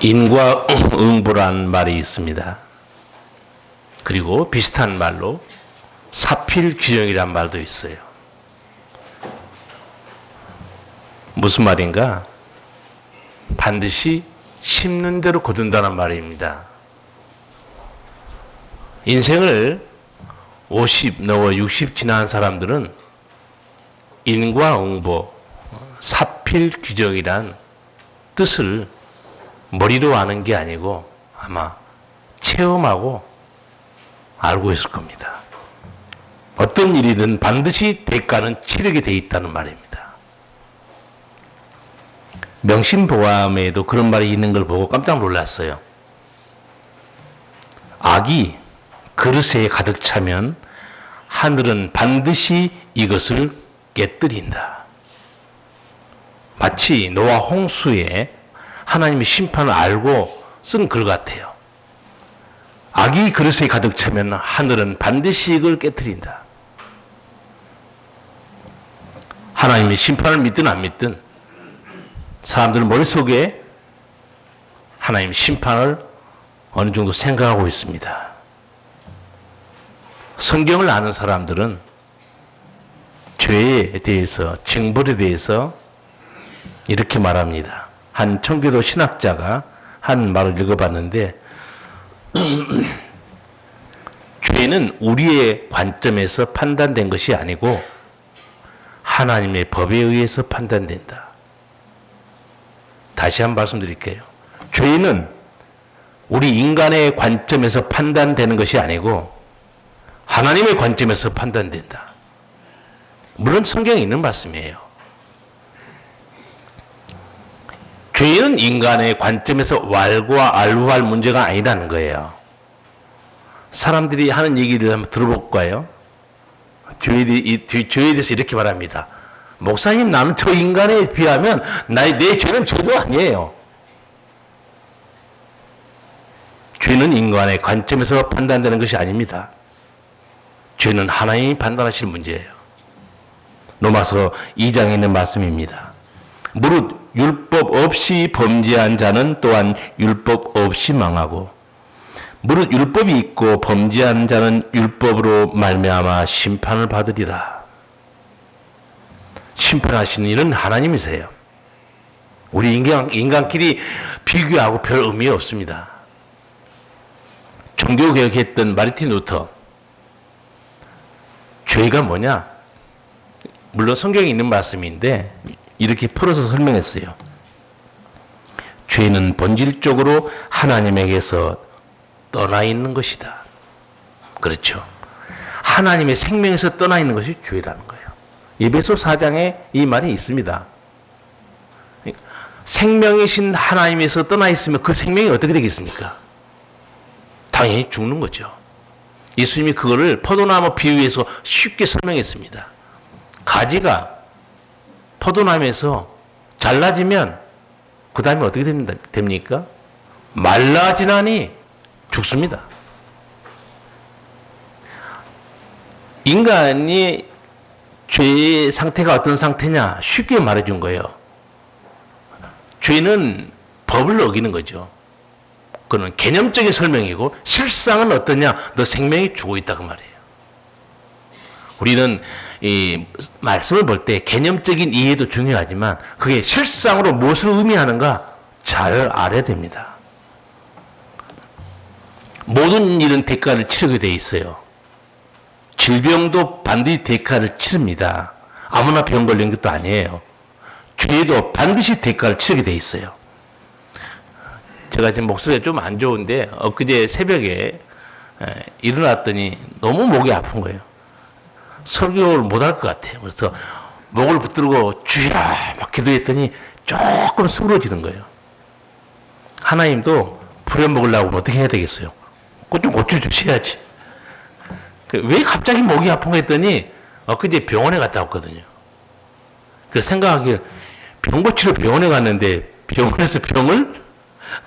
인과응보란 말이 있습니다. 그리고 비슷한 말로 사필규정이란 말도 있어요. 무슨 말인가? 반드시 심는 대로 거둔다는 말입니다. 인생을 50 넘어 60 지난 사람들은 인과응보, 사필규정이란 뜻을 머리로 아는 게 아니고 아마 체험하고 알고 있을 겁니다. 어떤 일이든 반드시 대가는 치르게 돼 있다는 말입니다. 명심보감에도 그런 말이 있는 걸 보고 깜짝 놀랐어요. 악이 그릇에 가득 차면 하늘은 반드시 이것을 깨뜨린다. 마치 노아 홍수에 하나님의 심판을 알고 쓴 글 같아요. 악이 그릇에 가득 차면 하늘은 반드시 이걸 깨뜨린다. 하나님의 심판을 믿든 안 믿든 사람들 머릿속에 하나님의 심판을 어느 정도 생각하고 있습니다. 성경을 아는 사람들은 죄에 대해서, 징벌에 대해서 이렇게 말합니다. 한 청교도 신학자가 한 말을 읽어봤는데 죄는 우리의 관점에서 판단된 것이 아니고 하나님의 법에 의해서 판단된다. 다시 한번 말씀드릴게요. 죄는 우리 인간의 관점에서 판단되는 것이 아니고 하나님의 관점에서 판단된다. 물론 성경에 있는 말씀이에요. 죄는 인간의 관점에서 왈가왈부할 문제가 아니라는 거예요. 사람들이 하는 얘기를 한번 들어볼까요? 죄에 대해서 이렇게 말합니다. 목사님, 나는 저 인간에 비하면 내 죄는 죄도 아니에요. 죄는 인간의 관점에서 판단되는 것이 아닙니다. 죄는 하나님이 판단하실 문제예요. 로마서 2장에 있는 말씀입니다. 무릇 율법 없이 범죄한 자는 또한 율법 없이 망하고 무릇 율법이 있고 범죄한 자는 율법으로 말미암아 심판을 받으리라. 심판하시는 이는 하나님이세요. 우리 인간끼리 비교하고 별 의미 없습니다. 종교개혁했던 마르틴 루터, 죄가 뭐냐? 물론 성경에 있는 말씀인데 이렇게 풀어서 설명했어요. 죄는 본질적으로 하나님에게서 떠나 있는 것이다. 그렇죠. 하나님의 생명에서 떠나 있는 것이 죄라는 거예요. 에베소 4장에 이 말이 있습니다. 생명이신 하나님에서 떠나 있으면 그 생명이 어떻게 되겠습니까? 당연히 죽는 거죠. 예수님이 그거를 포도나무 비유해서 쉽게 설명했습니다. 가지가 포도나무에서 잘라지면 그 다음에 어떻게 됩니까? 말라지나니 죽습니다. 인간이 죄의 상태가 어떤 상태냐 쉽게 말해준 거예요. 죄는 법을 어기는 거죠. 그건 개념적인 설명이고 실상은 어떠냐? 너 생명이 죽어 있다 그 말이에요. 우리는 이 말씀을 볼 때 개념적인 이해도 중요하지만 그게 실상으로 무엇을 의미하는가 잘 알아야 됩니다. 모든 일은 대가를 치르게 돼 있어요. 질병도 반드시 대가를 치릅니다. 아무나 병 걸린 것도 아니에요. 죄도 반드시 대가를 치르게 돼 있어요. 제가 지금 목소리가 좀 안 좋은데 엊그제 새벽에 일어났더니 너무 목이 아픈 거예요. 설교를 못 할 것 같아요. 그래서 목을 붙들고 주야 막 기도했더니 조금 수그러지는 거예요. 하나님도 부려먹으려고 어떻게 해야 되겠어요? 그것 좀 고쳐주셔야지. 왜 갑자기 목이 아픈 거 했더니 엊그제 병원에 갔다 왔거든요. 그래서 생각하기에 병 고치러 병원에 갔는데 병원에서 병을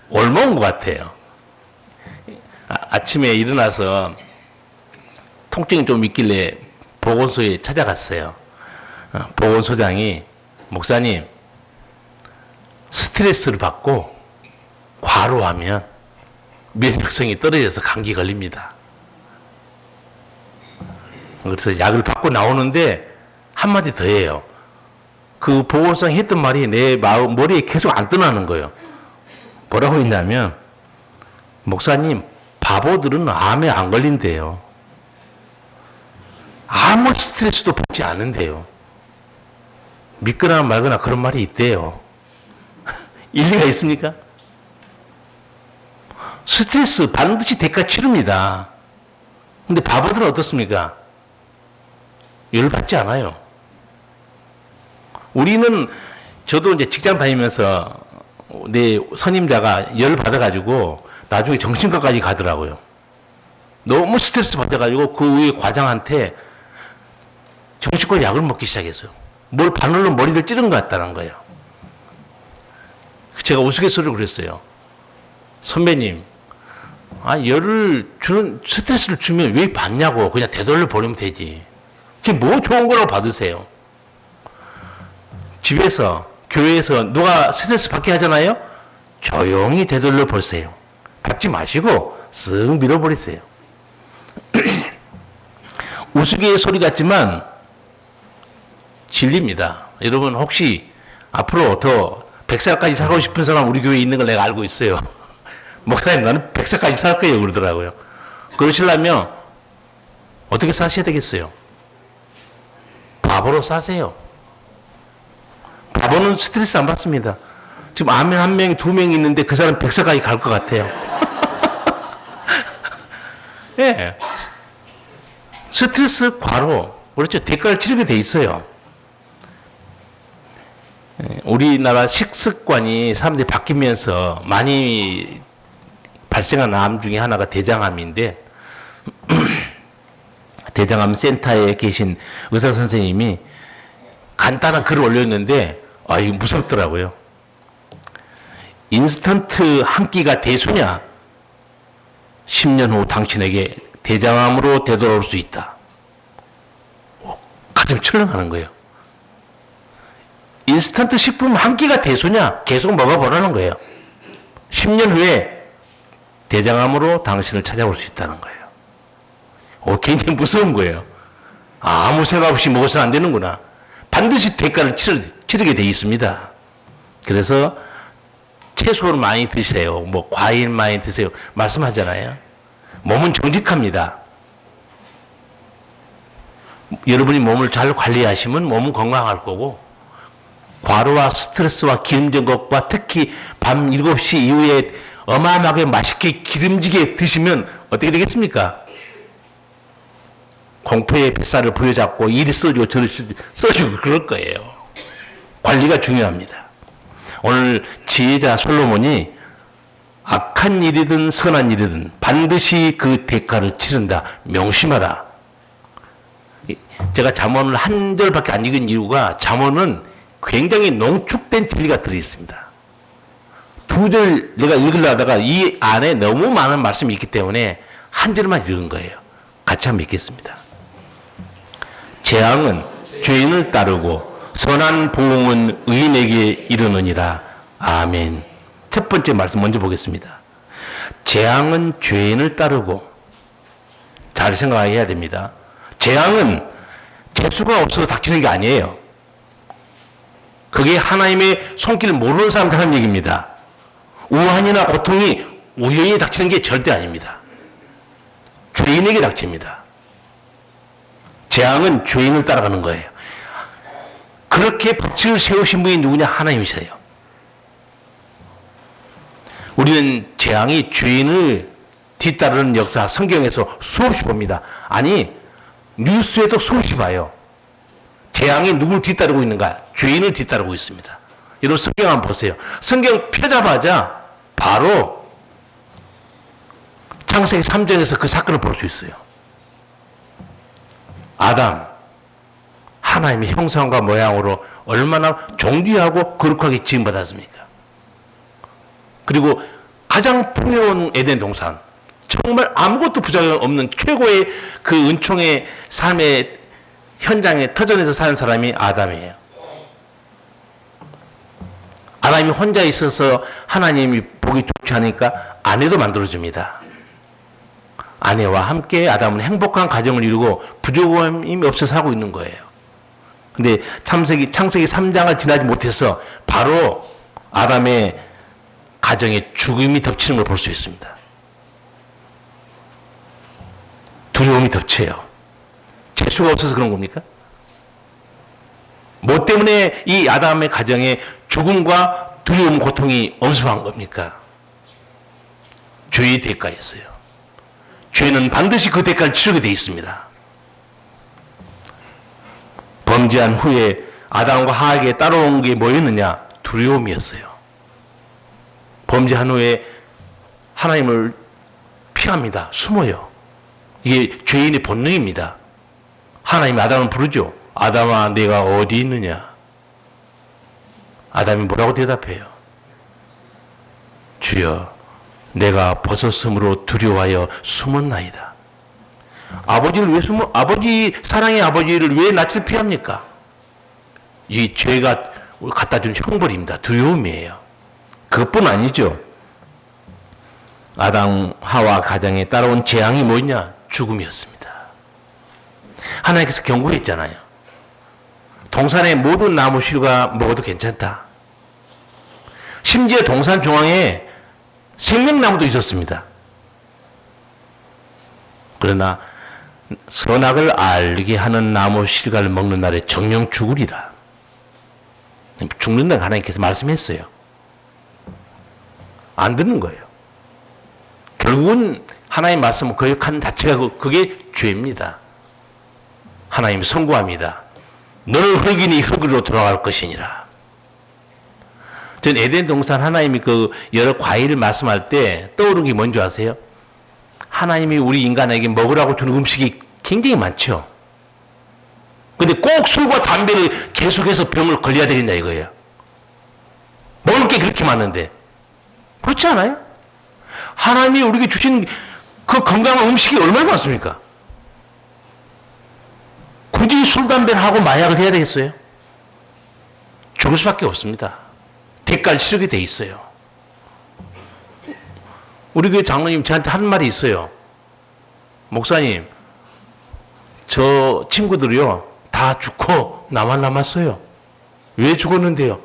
옮아온 것 같아요. 아침에 일어나서 통증이 좀 있길래 보건소에 찾아갔어요. 보건소장이 목사님 스트레스를 받고 과로하면 면역성이 떨어져서 감기 걸립니다. 그래서 약을 받고 나오는데 한마디 더 해요. 그 보건성이 했던 말이 내 머리에 계속 안 떠나는 거예요. 뭐라고 했냐면, 목사님, 바보들은 암에 안 걸린대요. 아무 스트레스도 받지 않은데요. 믿거나 말거나 그런 말이 있대요. 일리가 있습니까? 스트레스 반드시 대가 치릅니다. 근데 바보들은 어떻습니까? 열 받지 않아요. 우리는, 저도 이제 직장 다니면서 내 선임자가 열 받아가지고 나중에 정신과까지 가더라고요. 너무 스트레스 받아가지고 그 위에 과장한테 정신과 약을 먹기 시작했어요. 뭘 바늘로 머리를 찌른 것 같다는 거예요. 제가 우스갯소리를 그랬어요. 선배님, 열을 주는, 스트레스를 주면 왜 받냐고. 그냥 되돌려 버리면 되지. 그게 뭐 좋은 거라고 받으세요. 집에서, 교회에서 누가 스트레스 받게 하잖아요? 조용히 되돌려 보세요. 받지 마시고 쓱 밀어버리세요. 우스갯소리 같지만 진리입니다. 여러분, 혹시 앞으로 더 100살까지 살고 싶은 사람 우리 교회에 있는 걸 내가 알고 있어요. 목사님, 나는 100살까지 살 거예요. 그러더라고요. 그러시려면 어떻게 사셔야 되겠어요? 바보로 사세요. 바보는 스트레스 안 받습니다. 지금 암에 한 명이, 두 명이 있는데 그 사람 100살까지 갈 것 같아요. 예. 스트레스, 과로, 그렇죠. 대가를 치르게 돼 있어요. 우리나라 식습관이 사람들이 바뀌면서 많이 발생한 암 중에 하나가 대장암인데, 대장암 센터에 계신 의사 선생님이 간단한 글을 올렸는데, 이거 무섭더라고요. 인스턴트 한 끼가 대수냐? 10년 후 당신에게 대장암으로 되돌아올 수 있다. 가슴이 철렁하는 거예요. 인스턴트 식품 한 끼가 대수냐? 계속 먹어보라는 거예요. 10년 후에 대장암으로 당신을 찾아올 수 있다는 거예요. 굉장히 무서운 거예요. 아무 생각 없이 먹어서는 안 되는구나. 반드시 대가를 치르게 돼 있습니다. 그래서 채소를 많이 드세요. 뭐 과일 많이 드세요. 말씀하잖아요. 몸은 정직합니다. 여러분이 몸을 잘 관리하시면 몸은 건강할 거고, 과로와 스트레스와 기름진 것과 특히 밤 7시 이후에 어마어마하게 맛있게 기름지게 드시면 어떻게 되겠습니까? 공포의 뱃살을 부여잡고 이리 써주고 저리 써주고 그럴 거예요. 관리가 중요합니다. 오늘 지혜자 솔로몬이 악한 일이든 선한 일이든 반드시 그 대가를 치른다. 명심하라. 제가 잠언을 한 절밖에 안 읽은 이유가, 잠언은 굉장히 농축된 진리가 들어있습니다. 두 절 내가 읽으려다가 이 안에 너무 많은 말씀이 있기 때문에 한 절만 읽은 거예요. 같이 한번 읽겠습니다. 재앙은 죄인을 따르고 선한 보응은 의인에게 이르느니라. 아멘. 첫 번째 말씀 먼저 보겠습니다. 재앙은 죄인을 따르고, 잘 생각해야 됩니다. 재앙은 재수가 없어서 닥치는 게 아니에요. 그게 하나님의 손길을 모르는 사람들 하는 얘기입니다. 우환이나 고통이 우연히 닥치는 게 절대 아닙니다. 죄인에게 닥칩니다. 재앙은 죄인을 따라가는 거예요. 그렇게 법칙을 세우신 분이 누구냐? 하나님이세요. 우리는 재앙이 죄인을 뒤따르는 역사 성경에서 수없이 봅니다. 아니, 뉴스에도 수없이 봐요. 재앙이 누굴 뒤따르고 있는가? 죄인을 뒤따르고 있습니다. 여러분 성경 한번 보세요. 성경 펴자마자 바로 창세기 3장에서 그 사건을 볼 수 있어요. 아담, 하나님의 형상과 모양으로 얼마나 존귀하고 거룩하게 지음받았습니까? 그리고 가장 풍요로운 에덴 동산, 정말 아무것도 부작용 없는 최고의 그 은총의 삶의 현장에 터전에서 사는 사람이 아담이에요. 아담이 혼자 있어서 하나님이 보기 좋지 않으니까 아내도 만들어줍니다. 아내와 함께 아담은 행복한 가정을 이루고 부족함이 없어 살고 있는 거예요. 근데 창세기 3장을 지나지 못해서 바로 아담의 가정에 죽음이 덮치는 걸 볼 수 있습니다. 두려움이 덮쳐요. 재수가 없어서 그런 겁니까? 뭐 때문에 이 아담의 가정에 죽음과 두려움, 고통이 엄습한 겁니까? 죄의 대가였어요. 죄는 반드시 그 대가를 치르게 되어 있습니다. 범죄한 후에 아담과 하와에게 따라온 게 뭐였느냐? 두려움이었어요. 범죄한 후에 하나님을 피합니다. 숨어요. 이게 죄인의 본능입니다. 하나님이 아담을 부르죠. 아담아, 내가 어디 있느냐? 아담이 뭐라고 대답해요? 주여, 내가 벗었으므로 두려워하여 숨었나이다. 아버지를 왜 숨어? 사랑의 아버지를 왜 낯을 피합니까? 이 죄가 갖다 준 형벌입니다. 두려움이에요. 그것뿐 아니죠. 아담, 하와 가정에 따라온 재앙이 뭐냐? 죽음이었습니다. 하나님께서 경고했잖아요. 동산의 모든 나무 실과 먹어도 괜찮다. 심지어 동산 중앙에 생명나무도 있었습니다. 그러나 선악을 알게 하는 나무 실과를 먹는 날에 정령 죽으리라. 죽는다고 하나님께서 말씀했어요. 안 듣는 거예요. 결국은 하나님 말씀을 거역하는 자체가 그게 죄입니다. 하나님 선고합니다. 너는 흙이니 흙으로 돌아갈 것이니라. 전 에덴 동산 하나님이 그 여러 과일을 말씀할 때 떠오른 게 뭔지 아세요? 하나님이 우리 인간에게 먹으라고 주는 음식이 굉장히 많죠. 근데 꼭 술과 담배를 계속해서 병을 걸려야 되겠냐 이거예요. 먹을 게 그렇게 많은데. 그렇지 않아요? 하나님이 우리에게 주신 그 건강한 음식이 얼마나 많습니까? 굳이 술, 담배를 하고 마약을 해야 되겠어요? 죽을 수밖에 없습니다. 대가를 치르게 돼 있어요. 우리 교회 장로님 저한테 한 말이 있어요. 목사님, 저 친구들이요, 다 죽고 나만 남았어요. 왜 죽었는데요?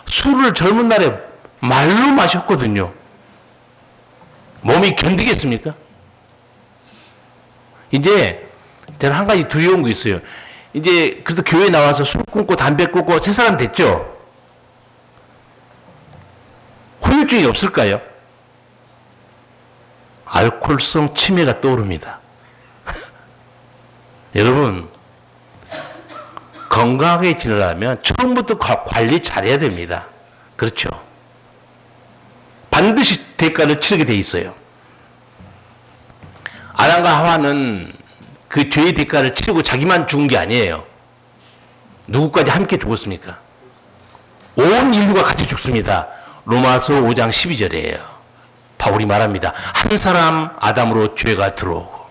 술을 젊은 날에 말로 마셨거든요. 몸이 견디겠습니까? 이제 저는 한 가지 두려운 거 있어요. 이제 그래서 교회 나와서 술 끊고 담배 끊고 세 사람 됐죠? 후유증이 없을까요? 알코올성 치매가 떠오릅니다. 여러분, 건강하게 지내려면 처음부터 관리 잘해야 됩니다. 그렇죠? 반드시 대가를 치르게 돼 있어요. 아담과 하와는 그 죄의 대가를 치르고 자기만 죽은 게 아니에요. 누구까지 함께 죽었습니까? 온 인류가 같이 죽습니다. 로마서 5장 12절이에요. 바울이 말합니다. 한 사람 아담으로 죄가 들어오고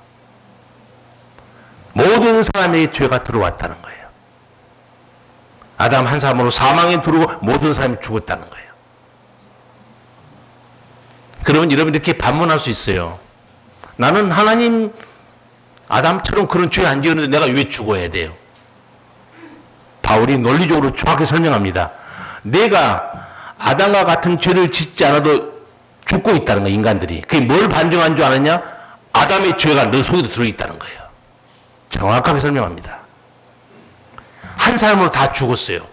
모든 사람에게 죄가 들어왔다는 거예요. 아담 한 사람으로 사망에 들어오고 모든 사람이 죽었다는 거예요. 그러면 여러분 이렇게 반문할 수 있어요. 나는 하나님 아담처럼 그런 죄 안 지었는데 내가 왜 죽어야 돼요? 바울이 논리적으로 정확히 설명합니다. 내가 아담과 같은 죄를 짓지 않아도 죽고 있다는 거예요, 인간들이. 그게 뭘 반증한 줄 아느냐? 아담의 죄가 너 속에도 들어있다는 거예요. 정확하게 설명합니다. 한 사람으로 다 죽었어요.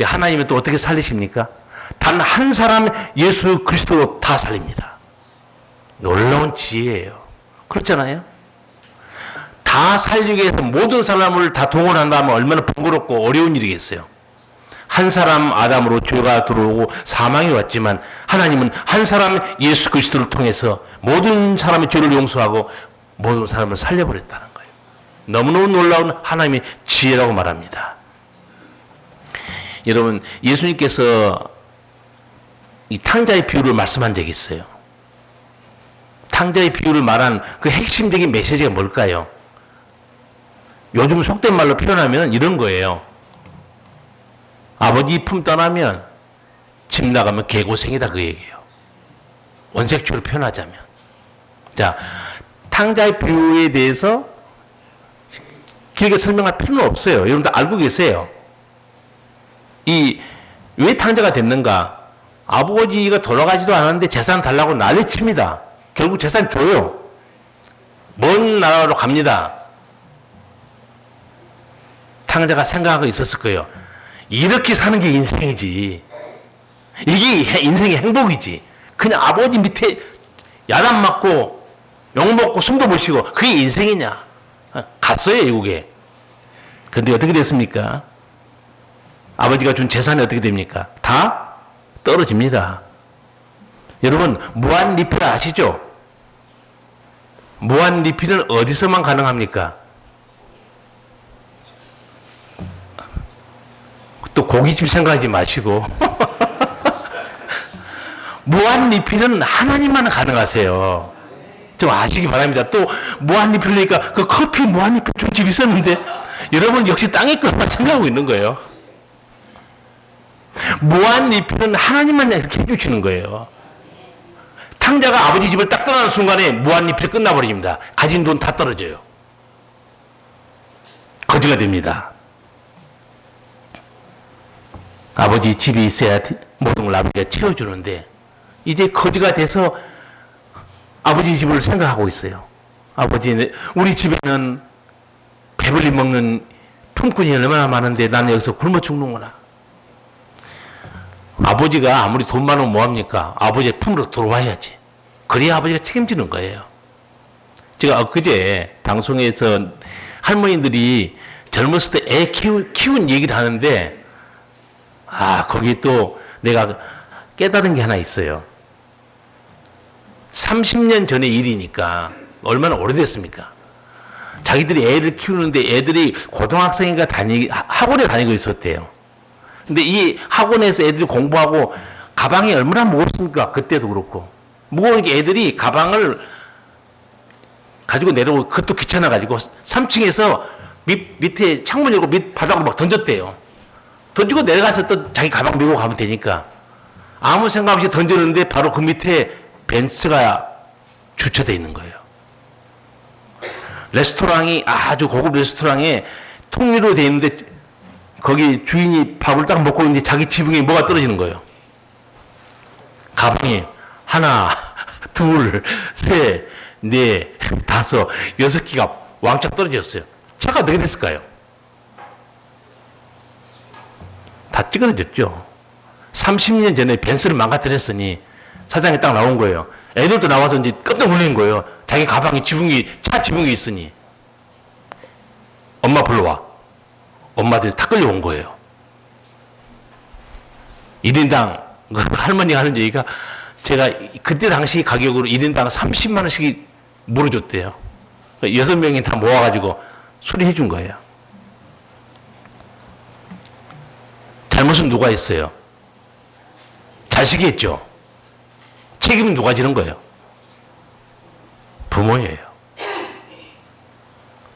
하나님은 또 어떻게 살리십니까? 단 한 사람 예수 그리스도로 다 살립니다. 놀라운 지혜예요. 그렇잖아요? 다 살리기 위해서 모든 사람을 다 동원한다면 얼마나 번거롭고 어려운 일이겠어요. 한 사람 아담으로 죄가 들어오고 사망이 왔지만 하나님은 한 사람 예수 그리스도를 통해서 모든 사람의 죄를 용서하고 모든 사람을 살려버렸다는 거예요. 너무너무 놀라운 하나님의 지혜라고 말합니다. 여러분, 예수님께서 이 탕자의 비유를 말씀한 적이 있어요. 탕자의 비유를 말한 그 핵심적인 메시지가 뭘까요? 요즘 속된 말로 표현하면 이런 거예요. 아버지 품 떠나면 집 나가면 개고생이다 그 얘기예요. 원색적으로 표현하자면. 자, 탕자의 비유에 대해서 길게 설명할 필요는 없어요. 여러분들 알고 계세요. 왜 탕자가 됐는가? 아버지가 돌아가지도 않았는데 재산 달라고 난리칩니다. 결국 재산 줘요. 먼 나라로 갑니다. 탕자가 생각하고 있었을 거예요. 이렇게 사는 게 인생이지. 이게 인생의 행복이지. 그냥 아버지 밑에 야단 맞고 욕먹고 숨도 못 쉬고 그게 인생이냐. 갔어요, 외국에. 근데 어떻게 됐습니까? 아버지가 준 재산이 어떻게 됩니까? 다 떨어집니다. 여러분, 무한 리필 아시죠? 무한 리필은 어디서만 가능합니까? 또 고깃집 생각하지 마시고. 무한 리필은 하나님만 가능하세요. 좀 아시기 바랍니다. 또 무한 리필이니까 그 커피 무한 리필 좀 집 있었는데 여러분 역시 땅의 것만 생각하고 있는 거예요. 무한 리필은 하나님만 이렇게 해주시는 거예요. 탕자가 아버지 집을 딱 떠나는 순간에 무한 리필이 끝나버립니다. 가진 돈 다 떨어져요. 거지가 됩니다. 아버지 집이 있어야 모든 걸 아버지가 채워주는데 이제 거지가 돼서 아버지 집을 생각하고 있어요. 아버지, 우리 집에는 배불리 먹는 품꾼이 얼마나 많은데 나는 여기서 굶어 죽는구나. 아버지가 아무리 돈 많으면 뭐합니까? 아버지의 품으로 들어와야지. 그래야 아버지가 책임지는 거예요. 제가 엊그제 방송에서 할머니들이 젊었을 때 애 키운 얘기를 하는데 거기 또 내가 깨달은 게 하나 있어요. 30년 전의 일이니까 얼마나 오래됐습니까? 자기들이 애를 키우는데 애들이 고등학생인가 학원에 다니고 있었대요. 근데 이 학원에서 애들이 공부하고 가방이 얼마나 무겁습니까? 그때도 그렇고. 무거우니까 애들이 가방을 가지고 내려오고 그것도 귀찮아가지고 3층에서 밑에 창문 열고 밑 바닥으로 막 던졌대요. 던지고 내려가서 또 자기 가방 메고 가면 되니까 아무 생각 없이 던졌는데 바로 그 밑에 벤츠가 주차되어 있는 거예요. 레스토랑이 아주 고급 레스토랑에 통유로 되어 있는데 거기 주인이 밥을 딱 먹고 있는데 자기 지붕에 뭐가 떨어지는 거예요. 가방이 하나, 둘, 셋, 넷, 다섯, 6개가 왕창 떨어졌어요. 차가 어떻게 됐을까요? 다 찌그러졌죠. 30년 전에 벤츠를 망가뜨렸으니 사장이 딱 나온 거예요. 애들도 나와서 이제 깜짝 놀란 거예요. 자기 가방에 차 지붕이 있으니. 엄마 불러와. 엄마들이 다 끌려온 거예요. 1인당, 할머니가 하는 얘기가 제가 그때 당시 가격으로 1인당 30만 원씩 물어줬대요. 6명이 다 모아가지고 수리해 준 거예요. 잘못은 누가 했어요? 자식이 했죠. 책임은 누가 지는 거예요? 부모예요.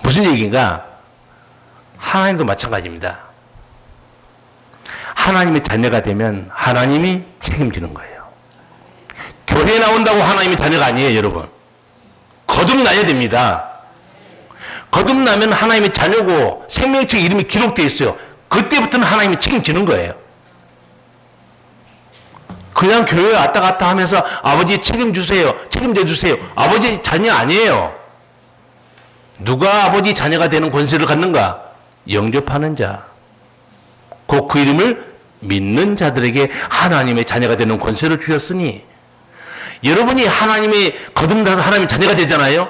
무슨 얘기인가? 하나님도 마찬가지입니다. 하나님의 자녀가 되면 하나님이 책임지는 거예요. 교회 나온다고 하나님의 자녀가 아니에요, 여러분. 거듭나야 됩니다. 거듭나면 하나님의 자녀고 생명책 이름이 기록되어 있어요. 그때부터는 하나님이 책임지는 거예요. 그냥 교회에 왔다 갔다 하면서 아버지 책임주세요. 책임져 주세요. 아버지 자녀 아니에요. 누가 아버지 자녀가 되는 권세를 갖는가? 영접하는 자. 곧 그 이름을 믿는 자들에게 하나님의 자녀가 되는 권세를 주셨으니 여러분이 하나님의 거듭나서 하나님의 자녀가 되잖아요.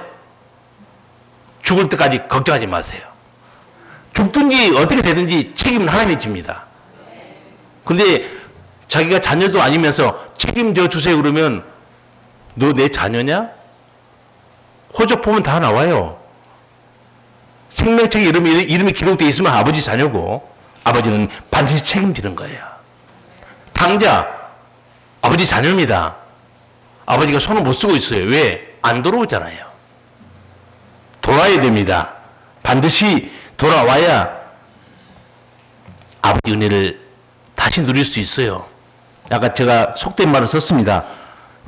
죽을 때까지 걱정하지 마세요. 죽든지 어떻게 되든지 책임은 하나님이 집니다. 근데 자기가 자녀도 아니면서 책임져 주세요 그러면 너 내 자녀냐? 호적 보면 다 나와요. 생명책에 이름이 기록되어 있으면 아버지 자녀고 아버지는 반드시 책임지는 거예요. 당자 아버지 자녀입니다. 아버지가 손을 못 쓰고 있어요. 왜? 안 돌아오잖아요. 돌아야 됩니다. 반드시 돌아와야 아버지 은혜를 다시 누릴 수 있어요. 아까 제가 속된 말을 썼습니다.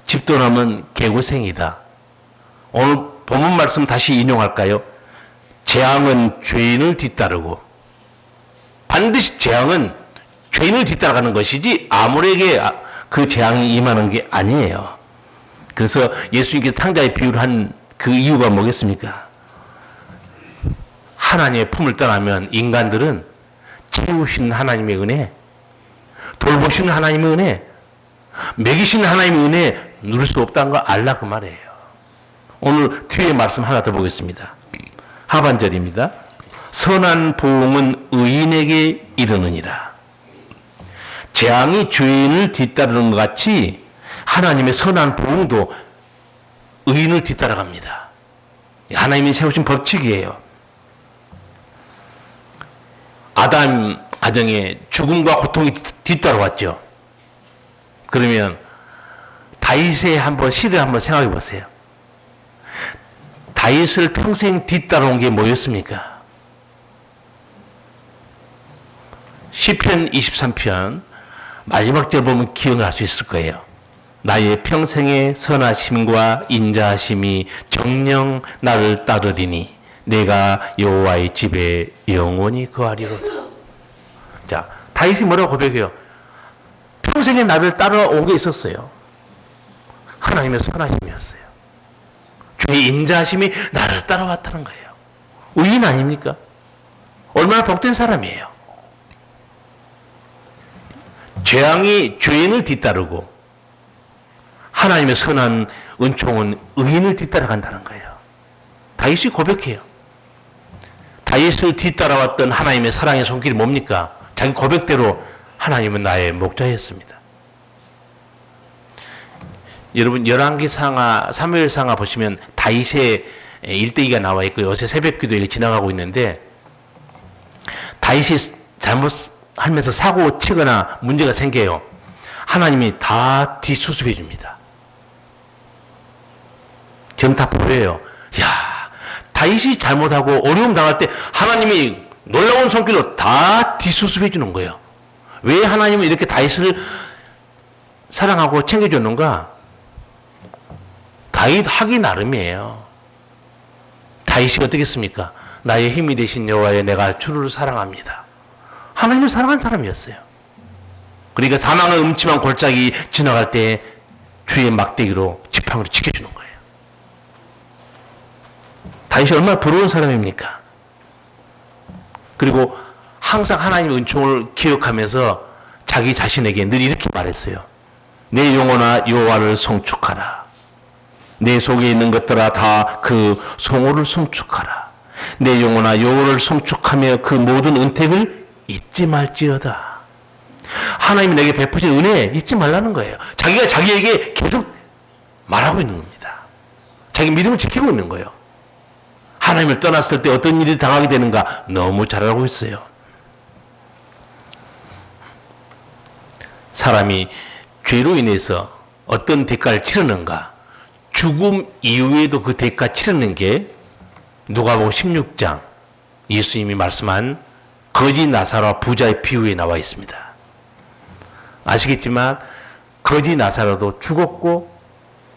집도남은 개고생이다. 오늘 본문 말씀 다시 인용할까요? 재앙은 죄인을 뒤따르고, 반드시 재앙은 죄인을 뒤따라가는 것이지 아무에게 그 재앙이 임하는 게 아니에요. 그래서 예수님께서 탕자의 비유를 한 그 이유가 뭐겠습니까? 하나님의 품을 떠나면 인간들은 채우시는 하나님의 은혜, 돌보시는 하나님의 은혜, 먹이시는 하나님의 은혜 누릴 수 없다는 걸 알라 그 말이에요. 오늘 뒤에 말씀 하나 더 보겠습니다. 하반절입니다. 선한 보응은 의인에게 이르느니라. 재앙이 죄인을 뒤따르는 것 같이 하나님의 선한 보응도 의인을 뒤따라갑니다. 하나님이 세우신 법칙이에요. 아담 가정에 죽음과 고통이 뒤따라왔죠. 그러면 다윗의 한번 시대 한번 생각해 보세요. 다윗을 평생 뒤따라온 게 뭐였습니까? 시편 23편 마지막 절 보면 기억할 수 있을 거예요. 나의 평생의 선하심과 인자하심이 정녕 나를 따르리니 내가 여호와의 집에 영원히 거하리로다. 자, 다윗이 뭐라고 고백해요? 평생에 나를 따라온 게 있었어요. 하나님의 선하심이었어요. 주의 인자하심이 나를 따라왔다는 거예요. 의인 아닙니까? 얼마나 복된 사람이에요. 재앙이 죄인을 뒤따르고 하나님의 선한 은총은 의인을 뒤따라간다는 거예요. 다윗이 고백해요. 다윗을 뒤따라왔던 하나님의 사랑의 손길이 뭡니까? 자기 고백대로 하나님은 나의 목자였습니다. 여러분 열왕기상하, 사무엘상하 보시면 다윗의 일대기가 나와 있고 요새 새벽기도일 지나가고 있는데 다윗이 잘못하면서 사고 치거나 문제가 생겨요. 하나님이 다 뒤수습해 줍니다. 저는 다 보여요. 야, 다윗이 잘못하고 어려움 당할 때 하나님이 놀라운 손길로 다 뒤수습해 주는 거예요. 왜 하나님은 이렇게 다윗을 사랑하고 챙겨줬는가? 다윗 하기 나름이에요. 다윗이 어떻겠습니까? 나의 힘이 되신 여호와여 내가 주를 사랑합니다. 하나님을 사랑한 사람이었어요. 그러니까 사망의 음침한 골짜기 지나갈 때 주의 막대기로 지팡이로 지켜주는 거예요. 다윗이 얼마나 부러운 사람입니까? 그리고 항상 하나님의 은총을 기억하면서 자기 자신에게 늘 이렇게 말했어요. 내 영혼아 여호와를 송축하라. 내 속에 있는 것들아 다 그 성호를 송축하라. 내 영혼아 여호와를 송축하며 그 모든 은택을 잊지 말지어다. 하나님이 내게 베푸신 은혜 잊지 말라는 거예요. 자기가 자기에게 계속 말하고 있는 겁니다. 자기 믿음을 지키고 있는 거예요. 하나님을 떠났을 때 어떤 일이 당하게 되는가 너무 잘 알고 있어요. 사람이 죄로 인해서 어떤 대가를 치르는가, 죽음 이후에도 그 대가 치르는 게 누가복음 16장 예수님이 말씀한 거지 나사로와 부자의 비유에 나와 있습니다. 아시겠지만 거지 나사로도 죽었고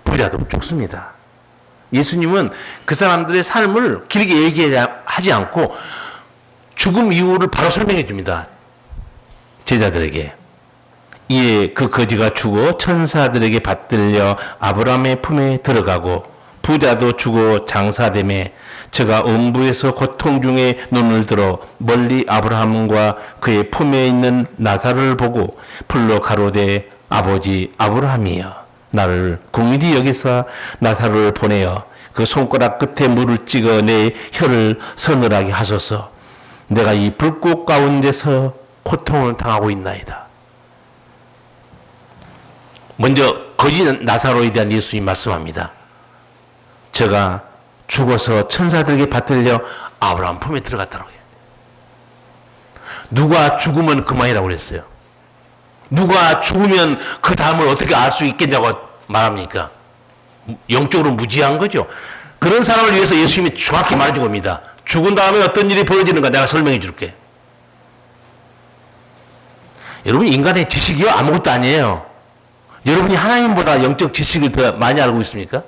부자도 죽습니다. 예수님은 그 사람들의 삶을 길게 얘기하지 않고 죽음 이유를 바로 설명해 줍니다. 제자들에게. 이에 그 거지가 죽어 천사들에게 받들려 아브라함의 품에 들어가고 부자도 죽어 장사됨에 저가 음부에서 고통 중에 눈을 들어 멀리 아브라함과 그의 품에 있는 나사로를 보고 불러 가로되 아버지 아브라함이여 나를 긍휼히 여기사 나사로를 보내어 그 손가락 끝에 물을 찍어 내 혀를 서늘하게 하소서. 내가 이 불꽃 가운데서 고통을 당하고 있나이다. 먼저 거지 나사로에 대한 예수님이 말씀합니다. 저가 죽어서 천사들에게 받들려 아브라함 품에 들어갔다고 해요. 누가 죽으면 그만이라고 그랬어요. 누가 죽으면 그 다음을 어떻게 알 수 있겠냐고 말합니까? 영적으로 무지한 거죠. 그런 사람을 위해서 예수님이 정확히 말해준 겁니다. 죽은 다음에 어떤 일이 벌어지는가 내가 설명해 줄게. 여러분 인간의 지식이요 아무것도 아니에요. 여러분이 하나님보다 영적 지식을 더 많이 알고 있습니까?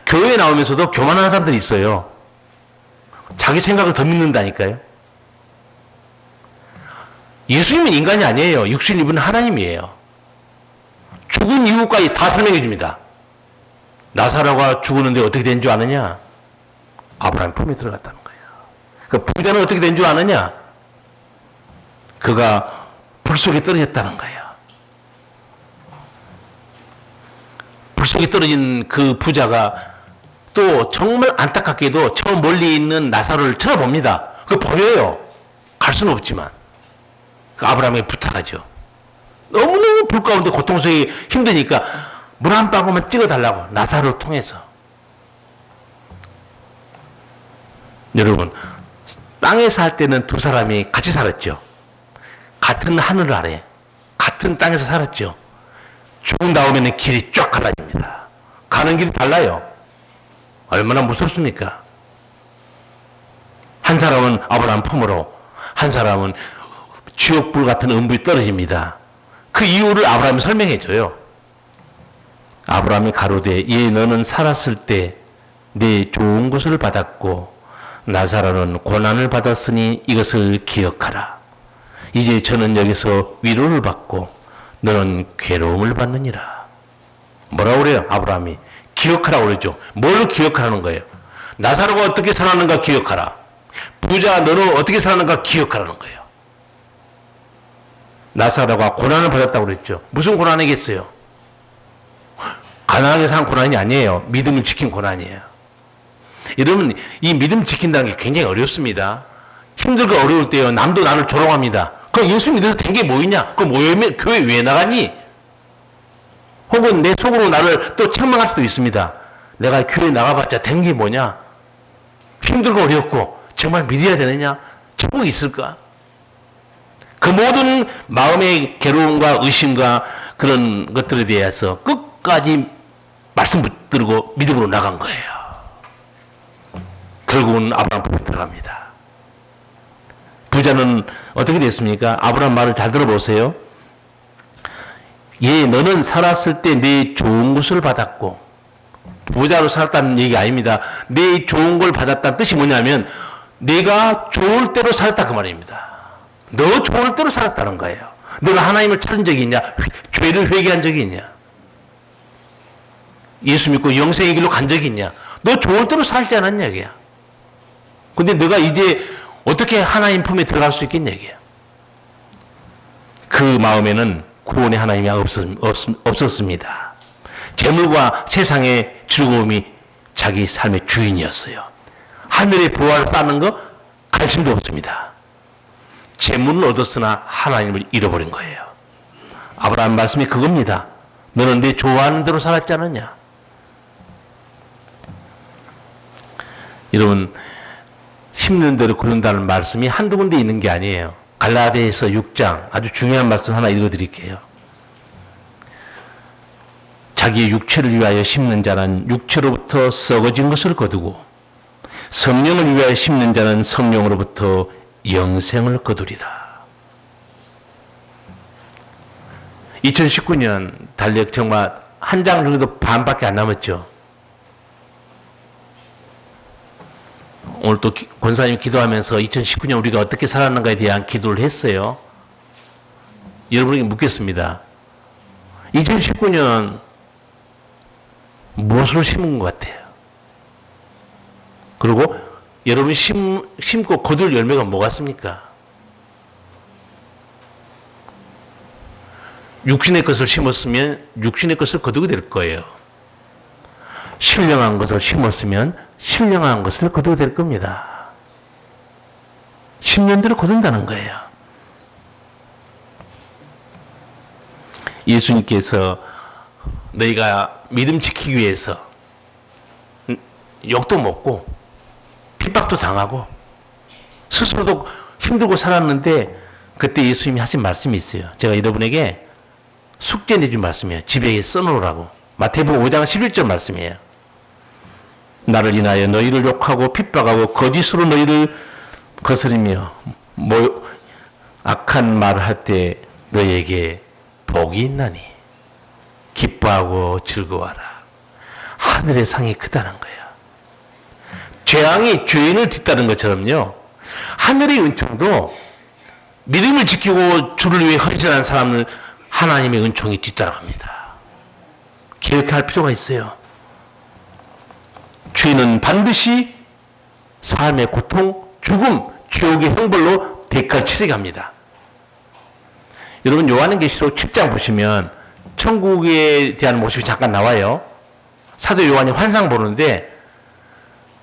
교회에 나오면서도 교만한 사람들이 있어요. 자기 생각을 더 믿는다니까요. 예수님은 인간이 아니에요. 육신 입은 하나님이에요. 죽은 이후까지 다 설명해 줍니다. 나사로가 죽었는데 어떻게 된 줄 아느냐? 아브라함 품에 들어갔다는 거예요. 그 부자는 어떻게 된 줄 아느냐? 그가 불 속에 떨어졌다는 거예요. 불 속에 떨어진 그 부자가 또 정말 안타깝게도 저 멀리 있는 나사로를 쳐다봅니다. 그거 보여요. 갈 수는 없지만. 그 아브라함에게 부탁하죠. 너무너무 불 가운데 고통스럽게 힘드니까 물 한 방울만 찍어달라고 나사로를 통해서. 여러분, 땅에 살 때는 두 사람이 같이 살았죠. 같은 하늘 아래 같은 땅에서 살았죠. 죽은 다음에는 길이 쫙 갈라집니다. 가는 길이 달라요. 얼마나 무섭습니까? 한 사람은 아브라함 품으로, 한 사람은 지옥불 같은 음부에 떨어집니다. 그 이유를 아브라함이 설명해 줘요. 아브라함이 가로되 예 너는 살았을 때 내 좋은 것을 받았고 나사로는 고난을 받았으니 이것을 기억하라. 이제 저는 여기서 위로를 받고 너는 괴로움을 받느니라. 뭐라고 그래요? 아브라함이 기억하라고 그러죠. 뭘 기억하라는 거예요? 나사로가 어떻게 살았는가 기억하라. 부자 너는 어떻게 살았는가 기억하라는 거예요. 나사로가 고난을 받았다고 그랬죠. 무슨 고난이겠어요? 가난하게 산 고난이 아니에요. 믿음을 지킨 고난이에요. 여러분, 이 믿음 지킨다는 게 굉장히 어렵습니다. 힘들고 어려울 때요. 남도 나를 조롱합니다. 그 예수 믿어서 된 게 뭐 있냐? 그 모임에 교회 왜 나가니? 혹은 내 속으로 나를 또 책망할 수도 있습니다. 내가 교회 나가봤자 된 게 뭐냐? 힘들고 어렵고 정말 믿어야 되느냐? 천국이 있을까? 그 모든 마음의 괴로움과 의심과 그런 것들에 대해서 끝까지 말씀 붙들고 믿음으로 나간 거예요. 결국은 아브라함 품에 들어갑니다. 부자는 어떻게 됐습니까? 아브라함 말을 잘 들어보세요. 예, 너는 살았을 때 내 좋은 것을 받았고, 부자로 살았다는 얘기 아닙니다. 내 좋은 걸 받았다는 뜻이 뭐냐면 내가 좋을 대로 살았다 그 말입니다. 너 좋을 대로 살았다는 거예요. 너가 하나님을 찾은 적이 있냐? 죄를 회개한 적이 있냐? 예수 믿고 영생의 길로 간 적이 있냐? 너 좋을 대로 살지 않았냐 이게야. 근데 너가 이제 어떻게 하나님 품에 들어갈 수 있겠냐 이게야. 그 마음에는 구원의 하나님이 없었습니다. 재물과 세상의 즐거움이 자기 삶의 주인이었어요. 하늘의 보화를 쌓는 거 관심도 없습니다. 재물은 얻었으나 하나님을 잃어버린 거예요. 아브라함 말씀이 그겁니다. 너는 내 좋아하는 대로 살았지 않느냐? 여러분, 심는 대로 거둔다는 말씀이 한두 군데 있는 게 아니에요. 갈라디아서 6장 아주 중요한 말씀 하나 읽어드릴게요. 자기의 육체를 위하여 심는 자는 육체로부터 썩어진 것을 거두고 성령을 위하여 심는 자는 성령으로부터 영생을 거두리라. 2019년 달력 정말 한 장 정도 반밖에 안 남았죠. 오늘 또 권사님 기도하면서 2019년 우리가 어떻게 살았는가에 대한 기도를 했어요. 여러분에게 묻겠습니다. 2019년 무엇을 심은 것 같아요? 그리고 여러분이 심고 거둘 열매가 뭐 같습니까? 육신의 것을 심었으면 육신의 것을 거두게 될 거예요. 신령한 것을 심었으면 신령한 것을 거두게 될 겁니다. 10년대로 거둔다는 거예요. 예수님께서 너희가 믿음 지키기 위해서 욕도 먹고 핍박도 당하고 스스로도 힘들고 살았는데 그때 예수님이 하신 말씀이 있어요. 제가 여러분에게 숙제 내준 말씀이에요. 집에 써놓으라고. 마태복음 5장 11절 말씀이에요. 나를 인하여 너희를 욕하고 핍박하고 거짓으로 너희를 거스리며 악한 말을 할 때 너희에게 복이 있나니. 기뻐하고 즐거워하라. 하늘의 상이 크다는 거예요. 재앙이 죄인을 뒤따른 것처럼요, 하늘의 은총도 믿음을 지키고 주를 위해 헌신하는 사람을 하나님의 은총이 뒤따라갑니다. 기억할 필요가 있어요. 죄는 반드시 삶의 고통, 죽음, 지옥의 형벌로 대가를 치르게 합니다. 여러분, 요한계시록 7장 보시면 천국에 대한 모습이 잠깐 나와요. 사도 요한이 환상 보는데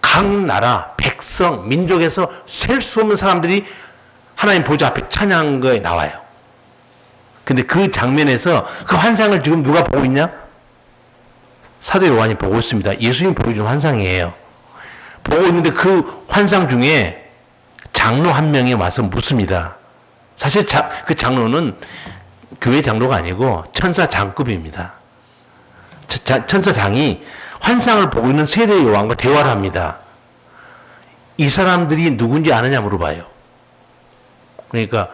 각 나라, 백성, 민족에서 셀 수 없는 사람들이 하나님 보좌 앞에 찬양한 거에 나와요. 근데 그 장면에서 그 환상을 지금 누가 보고 있냐? 사도 요한이 보고 있습니다. 예수님 보여준 환상이에요. 보고 있는데 그 환상 중에 장로 한 명이 와서 묻습니다. 사실 그 장로는 교회 장로가 아니고 천사장급입니다. 천사장이 환상을 보고 있는 세례 요한과 대화를 합니다. 이 사람들이 누군지 아느냐 물어봐요. 그러니까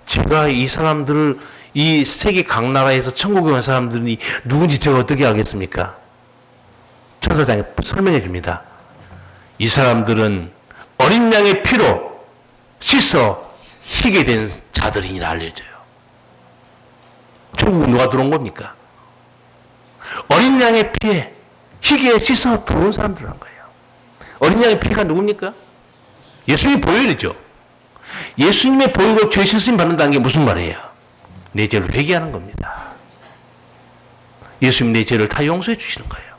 제가 이 사람들을, 이 세계 각 나라에서 천국에 온 사람들이 누군지 제가 어떻게 알겠습니까? 천사장이 설명해 줍니다. 이 사람들은 어린 양의 피로 씻어 희게 된 자들이니라 알려져요. 천국에 누가 들어온 겁니까? 어린 양의 피에 희게 씻어 들어온 사람들이란 거예요. 어린 양의 피가 누굽니까? 예수님이 보혈이죠. 예수님의 보혈로 죄 씻음 받는다는 게 무슨 말이에요? 내 죄를 회개하는 겁니다. 예수님 내 죄를 다 용서해 주시는 거예요.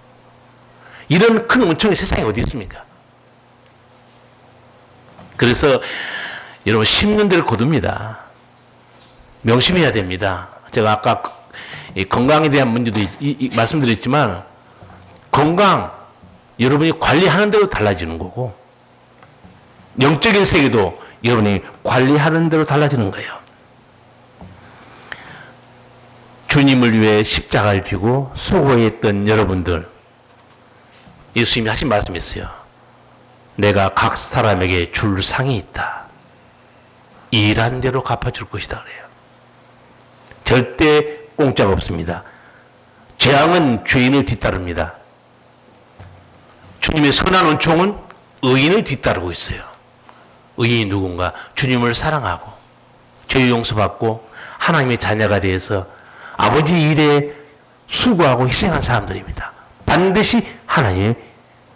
이런 큰 은총이 세상에 어디 있습니까? 그래서 여러분, 심는 대로 거둡니다. 명심해야 됩니다. 제가 아까 건강에 대한 문제도 말씀드렸지만, 건강 여러분이 관리하는 대로 달라지는 거고, 영적인 세계도 여러분이 관리하는 대로 달라지는 거예요. 주님을 위해 십자가를 지고 수고했던 여러분들, 예수님이 하신 말씀이 있어요. 내가 각 사람에게 줄 상이 있다. 일한 대로 갚아줄 것이다 그래요. 절대 공짜가 없습니다. 재앙은 죄인을 뒤따릅니다. 주님의 선한 은총은 의인을 뒤따르고 있어요. 의인이 누군가? 주님을 사랑하고 죄 용서받고 하나님의 자녀가 되어서 아버지 일에 수고하고 희생한 사람들입니다. 반드시 하나님이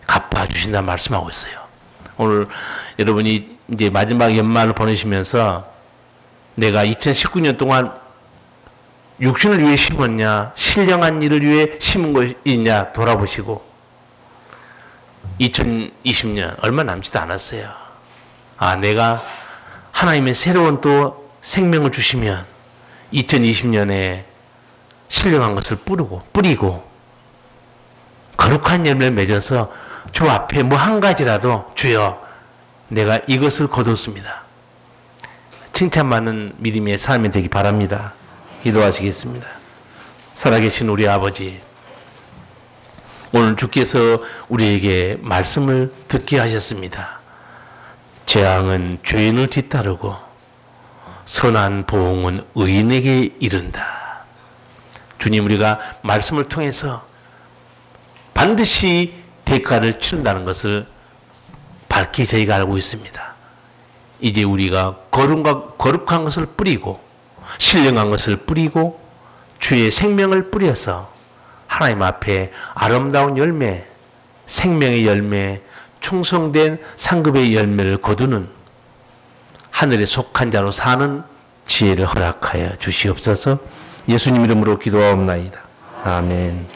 갚아주신다는 말씀하고 있어요. 오늘 여러분이 이제 마지막 연말을 보내시면서 내가 2019년 동안 육신을 위해 심었냐, 신령한 일을 위해 심은 것이냐 돌아보시고, 2020년 얼마 남지도 않았어요. 내가 하나님의 새로운 또 생명을 주시면 2020년에 신령한 것을 뿌리고 거룩한 열매를 맺어서 주 앞에 뭐 한 가지라도, 주여 내가 이것을 거뒀습니다, 칭찬받는 믿음의 삶이 되기 바랍니다. 기도하시겠습니다. 살아계신 우리 아버지, 오늘 주께서 우리에게 말씀을 듣게 하셨습니다. 재앙은 죄인을 뒤따르고 선한 보응은 의인에게 이른다. 주님, 우리가 말씀을 통해서 반드시 대가를 치른다는 것을 밝히 저희가 알고 있습니다. 이제 우리가 거룩한 것을 뿌리고 신령한 것을 뿌리고 주의 생명을 뿌려서 하나님 앞에 아름다운 열매, 생명의 열매, 충성된 상급의 열매를 거두는 하늘에 속한 자로 사는 지혜를 허락하여 주시옵소서. 예수님 이름으로 기도하옵나이다. 아멘.